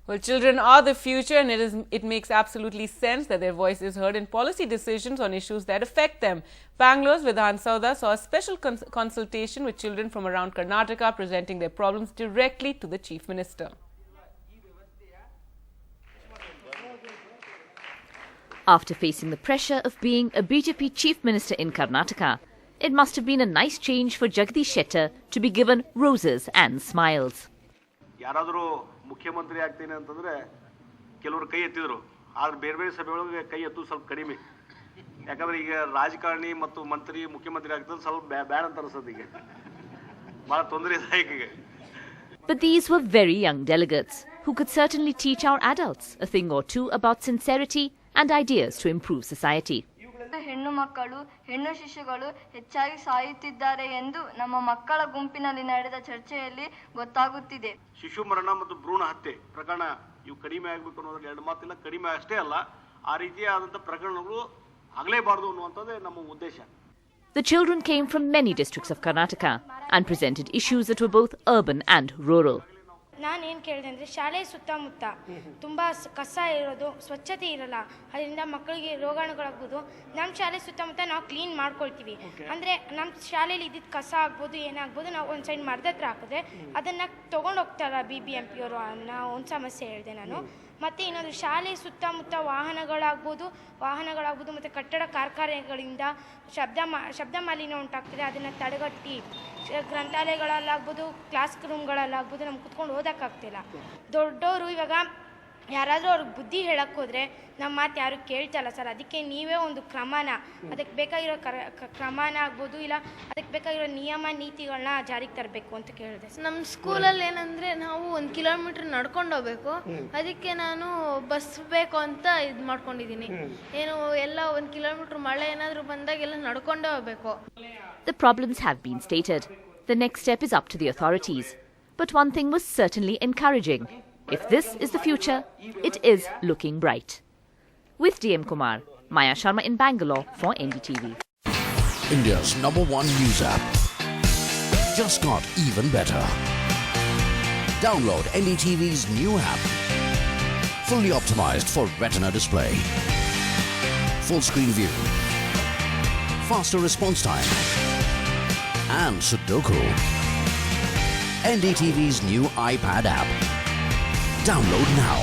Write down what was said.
Well, children are the future, and it makes absolutely sense that their voice is heard in policy decisions on issues that affect them. Bangalore's Vidhan Sauda saw a special consultation with children from around Karnataka, presenting their problems directly to the Chief Minister. After facing the pressure of being a BJP Chief Minister in Karnataka, it must have been a nice change for Jagdish Shettar to be given roses and smiles. ಮುಖ್ಯಮಂತ್ರಿ ಆಗ್ತೀನಿ ಅಂತಂದ್ರೆ ಕೆಲವರು ಕೈ ಎತ್ತಿದ್ರು ಆದ್ರೆ ಬೇರೆ ಬೇರೆ ಸಭೆಗಳಿಗೆ ಕೈ ಎತ್ತುವುದು ಸ್ವಲ್ಪ ಕಡಿಮೆ ಯಾಕಂದ್ರೆ ಈಗ ರಾಜಕಾರಣಿ ಮತ್ತು ಮಂತ್ರಿ ಮುಖ್ಯಮಂತ್ರಿ ಆಗ್ತದೆ ಸ್ವಲ್ಪ ಬ್ಯಾಡ ಅಂತ ಅನ್ಸುತ್ತೆ ಈಗ ಬಹಳ ತೊಂದರೆ ಇದೆ ಈಗ. But these were very young delegates who could certainly teach our adults a thing or two about sincerity and ideas to improve society. ಹೆಣ್ಣು ಮಕ್ಕಳು ಹೆಣ್ಣು ಶಿಶುಗಳು ಹೆಚ್ಚಾಗಿ ಸಾಯುತ್ತಿದ್ದಾರೆ ಎಂದು ನಮ್ಮ ಮಕ್ಕಳ ಗುಂಪಿನಲ್ಲಿ ನಡೆದ ಚರ್ಚೆಯಲ್ಲಿ ಗೊತ್ತಾಗುತ್ತಿದೆ. ಶಿಶು ಮರಣ ಮತ್ತು ಭ್ರೂಣ ಹತ್ಯೆ ಪ್ರಕರಣ ಇವು ಕಡಿಮೆ ಆಗಬೇಕು ಅನ್ನೋದ್ರಲ್ಲಿ ಎರಡು ಮಾತಿಲ್ಲ. ಕಡಿಮೆ ಅಷ್ಟೇ ಅಲ್ಲ, ಆ ರೀತಿಯಾದಂಥ ಪ್ರಕರಣಗಳು ಆಗಲೇಬಾರದು ಅನ್ನುವಂಥದ್ದೇ ನಮ್ಮ ಉದ್ದೇಶ. The children came from many districts of Karnataka and presented issues that were both urban and rural. ನಾನೇನು ಕೇಳಿದೆ ಅಂದರೆ ಶಾಲೆ ಸುತ್ತಮುತ್ತ ತುಂಬ ಕಸ ಇರೋದು, ಸ್ವಚ್ಛತೆ ಇರಲ್ಲ, ಅದರಿಂದ ಮಕ್ಕಳಿಗೆ ರೋಗಾಣುಗಳಾಗ್ಬೋದು. ನಮ್ಮ ಶಾಲೆ ಸುತ್ತಮುತ್ತ ನಾವು ಕ್ಲೀನ್ ಮಾಡ್ಕೊಳ್ತೀವಿ. ಅಂದರೆ ನಮ್ಮ ಶಾಲೆಯಲ್ಲಿ ಇದ್ದಿದ್ದು ಕಸ ಆಗ್ಬೋದು, ಏನಾಗ್ಬೋದು, ನಾವು ಒಂದು ಸೈಡ್ ಮರದ ಹತ್ರ ಹಾಕಿದ್ರೆ ಅದನ್ನು ತೊಗೊಂಡು ಹೋಗ್ತಾರ BBMP ಅವರು ಅನ್ನೋ ಒಂದು ಸಮಸ್ಯೆ ಹೇಳಿದೆ ನಾನು. ಮತ್ತು ಇನ್ನೊಂದು ಶಾಲೆ ಸುತ್ತಮುತ್ತ ವಾಹನಗಳಾಗ್ಬೋದು ಮತ್ತು ಕಟ್ಟಡ ಕಾರ್ಖಾನೆಗಳಿಂದ ಶಬ್ದ ಮಾಲಿನ್ಯ ಉಂಟಾಗ್ತದೆ. ಅದನ್ನು ತಡೆಗಟ್ಟಿ ಗ್ರಂಥಾಲಯಗಳಲ್ಲಾಗ್ಬೋದು, ಕ್ಲಾಸ್ ರೂಮ್ಗಳಲ್ಲಾಗ್ಬೋದು ನಮ್ಗೆ ಕುತ್ಕೊಂಡು ಓದೋಕ್ಕಾಗ್ತಿಲ್ಲ. ದೊಡ್ಡವರು ಇವಾಗ ಯಾರಾದರೂ ಅವ್ರಿಗೆ ಬುದ್ಧಿ ಹೇಳಕ್ಕೆ ಹೋದರೆ ನಮ್ಮ ಮಾತು ಯಾರು ಕೇಳ್ತಲ್ಲ ಸರ್. ಅದಕ್ಕೆ ನೀವೇ ಒಂದು ಅದಕ್ಕೆ ಬೇಕಾಗಿರೋ ಕ್ರಮನ ಆಗ್ಬೋದು, ಇಲ್ಲ ಅದಕ್ಕೆ ಬೇಕಾಗಿರೋ ನಿಯಮ ನೀತಿಗಳನ್ನ ಜಾರಿಗೆ ತರಬೇಕು ಅಂತ ಕೇಳಿದೆ. ನಮ್ಮ ಸ್ಕೂಲಲ್ಲಿ ಏನಂದರೆ ನಾವು 1 ಕಿಲೋಮೀಟ್ರ್ ನಡ್ಕೊಂಡು ಹೋಗ್ಬೇಕು. ಅದಕ್ಕೆ ನಾನು ಬಸ್ ಬೇಕು ಅಂತ ಇದು ಮಾಡ್ಕೊಂಡಿದ್ದೀನಿ. ಏನು ಎಲ್ಲ 1 ಕಿಲೋಮೀಟ್ರ್ ಮಳೆ ಏನಾದರೂ ಬಂದಾಗ ಎಲ್ಲ ನಡ್ಕೊಂಡೇ ಹೋಗ್ಬೇಕು. The problems have been stated. The next step is up to the authorities. But one thing was certainly encouraging. If this is the future, it is looking bright. With DM Kumar, Maya Sharma in Bangalore for NDTV. India's #1 news app just got even better. Download NDTV's new app. Fully optimized for retina display. Full screen view. Faster response time. And Sudoku. NDTV's new iPad app. Download now.